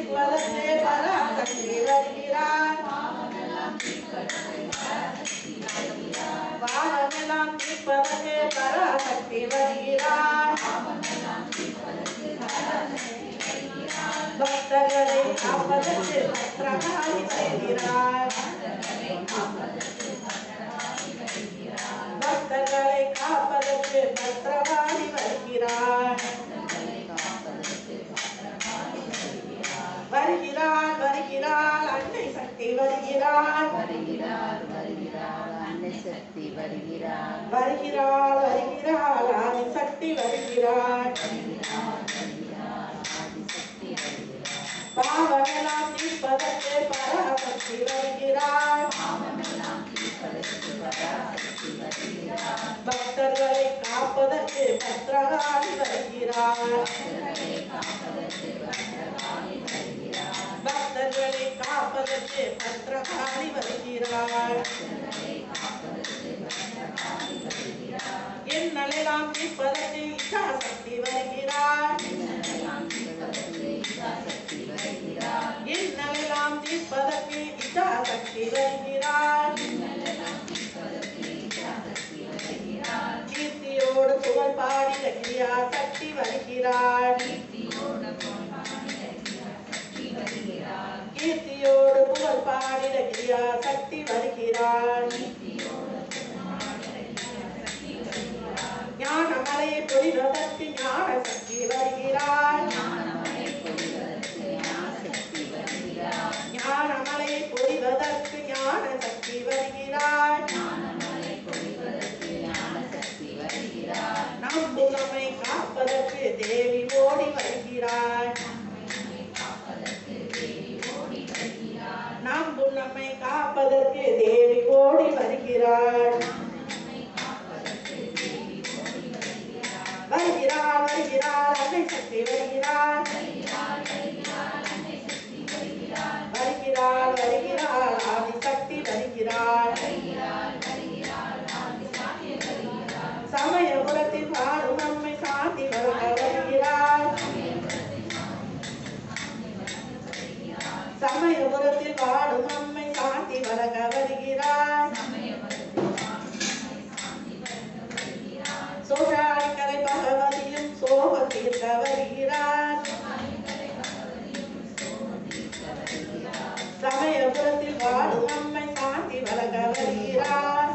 தீர்ப்பதற்கு பராசக்தி வருகிறார். பாவமெல்லாம் தீர்ப்பதற்கு பராசக்தி வருகிறார். பக்தர்களை காப்பதற்கு பத்ரகாளி வருகிறார். பக்தர்களை காப்பதற்கு பத்ரகாளி வருகிறார். வருகிறார் வருகிறார் அன்னை சக்தி வருகிறார். அன்னை சக்தி வருகிறார். வருகிறார் வருகிறார் ஆதி சக்தி வருகிறார். பாவமெல்லாம் தீர்ப்பதற்கு பராசக்தி வருகிறார். பக்தர்களை காப்பதற்கு பத்ரகாளி வருகிறார். பக்தர்களை காப்பதற்கு பத்ரகாளி வருகிறார். என்னெல்லாம் தீர்ப்பதற்கு இச்சாசக்தி வருகிறார். என்னெல்லாம் தீர்ப்பதற்கு இச்சாசக்தி வருகிறார். கீர்த்தியோடு புகழ் பாடிட கிரியாசக்தி வருகிறார். கீர்த்தியோடு புகழ் பாடிட கிரியாசக்தி வருகிறார். ஞானமலையை பொழிவதற்கு ஞான சக்தி வருகிறார். ஞானமலையை பொழிவதற்கு ஞான சக்தி வருகிறார். நம்புலமை காப்பதற்கு தேவி ஓடி வருகிறார். நம்புலமை காப்பதற்கு தேவி ஓடி வருகிறார். வருகிறார் வருகிறார் அன்னை சக்தி வருகிறார். வருகிறார் வருகிறார் ஆதி சக்தி வருகிறார். சமயபுரத்தில் வாழும் நம்மை சாந்தி வழங்க வருகிறார். சமயபுரத்தில் வாழும் நம்மை சாந்தி வழங்க வருகிறார். சோழாக்கரை பகவதியும் சோகம் தீர்க்க வருகிறார். சமயபுரத்தில் வாழும் நம்மை சாந்தி வழங்க வருகிறார்.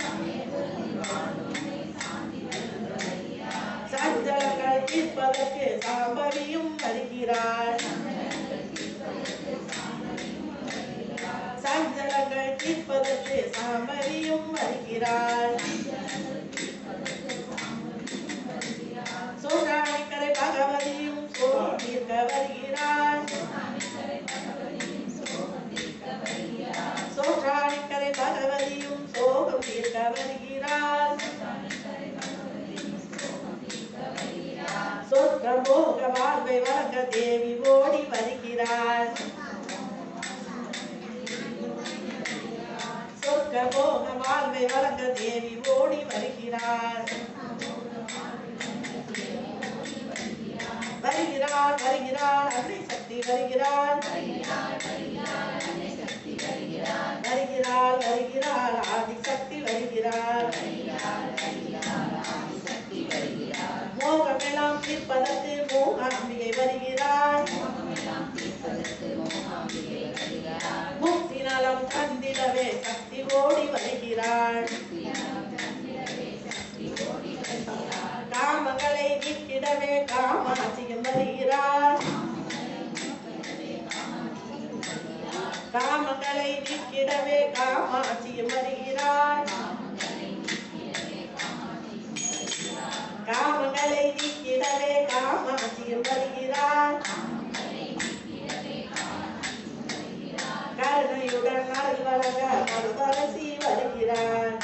சஞ்சலங்கள் தீர்ப்பதற்கு சாம்பவியும் வருகிறார். சஞ்சலங்கள் தீர்ப்பதற்கு சாம்பவியும் வருகிறார். சோழாக்கரை பகவதியும் சோகம் தீர்க்க வருகிறார். சோழாக்கரை பகவதியும் சோகம் தீர்க்க வருகிறார். சொர்க்க போக வாழ்வை வழங்க தேவி ஓடி வருகிறார். சொர்க்க போக வாழ்வை வழங்க தேவி ஓடி வருகிறார். வருகிறார் வருகிறார் அன்னை சக்தி வருகிறார். வருகிறார் வருகிறார் ஆதி சக்தி வருகிறார். மோகமெல்லாம் தீர்ப்பதற்கு மூகாம்பிகை வருகிறார். முக்தி நலம் தந்திடவே சக்தி ஓடி வருகிறார். காமங்களை நீக்கிடவே காமாட்சியும் வருகிறார். காமங்களை நீக்கிடவே காமாட்சியும் வருகிறார். காமங்களை நீக்கிடவே காமாட்சியும் வருகிறார். கருணையுடன் அருள் வழங்க மருதரசி வருகிறார்.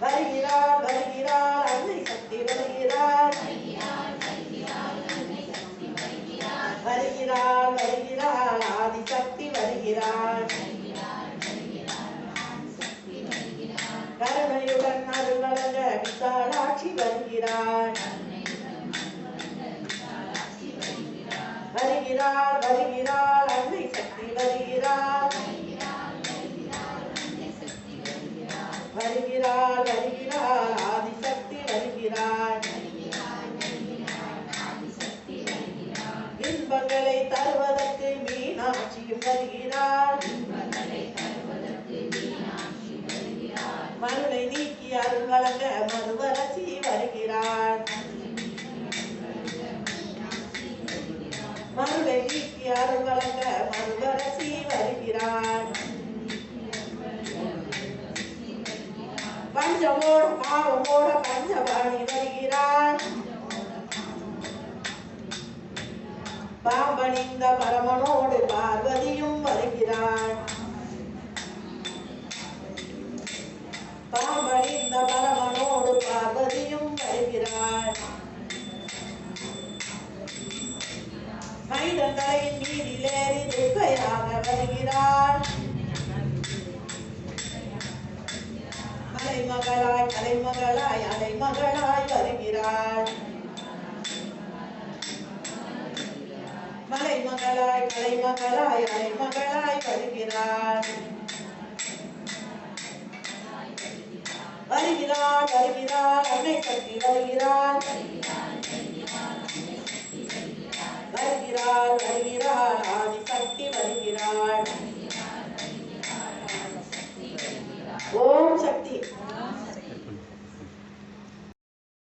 வருகிறார் வருகிறார் அன்னை சக்தி வருகிறார். வருகிறார் வருகிறார் ஆதி சக்தி வருகிறார். கருணையுடன் அருள் வழங்க விசாலாட்சி வருகிறார். வருகிறாள் வருகிறாள் அன்னை சக்தி வருகிறாள் வருகிறாள் வருகிறாள் ஆதிசக்தி வருகிறாள் இன்பங்களை தருவதற்கு மீனாட்சியும் வருகிறாள் மருளை நீக்கி அருள் வழங்க மறுவரசி வருகிறாள் மருளை நீக்கி அருள் வழங்க மறுவரசி வருகிறாள் பஞ்சமோட பாவமோட பஞ்சபாணி வருகிறாள் பாம்பணிந்த பரமனோடு பார்வதியும் வருகிறாள் பாம்பணிந்த பரமனோடு பார்வதியும் வருகிறாள் மனிதன் தலையின் மீதிலேறி துர்க்கையாக வருகிறாள் அலைமகளாய் கலைமகளாய் அலைமகளாய் வருகிறாள் மலைமகளாய் கலைமகளாய் அலைமகளாய் வருகிறாள் வருகிறாள் வருகிறாள் அன்னை சக்தி வருகிறாள்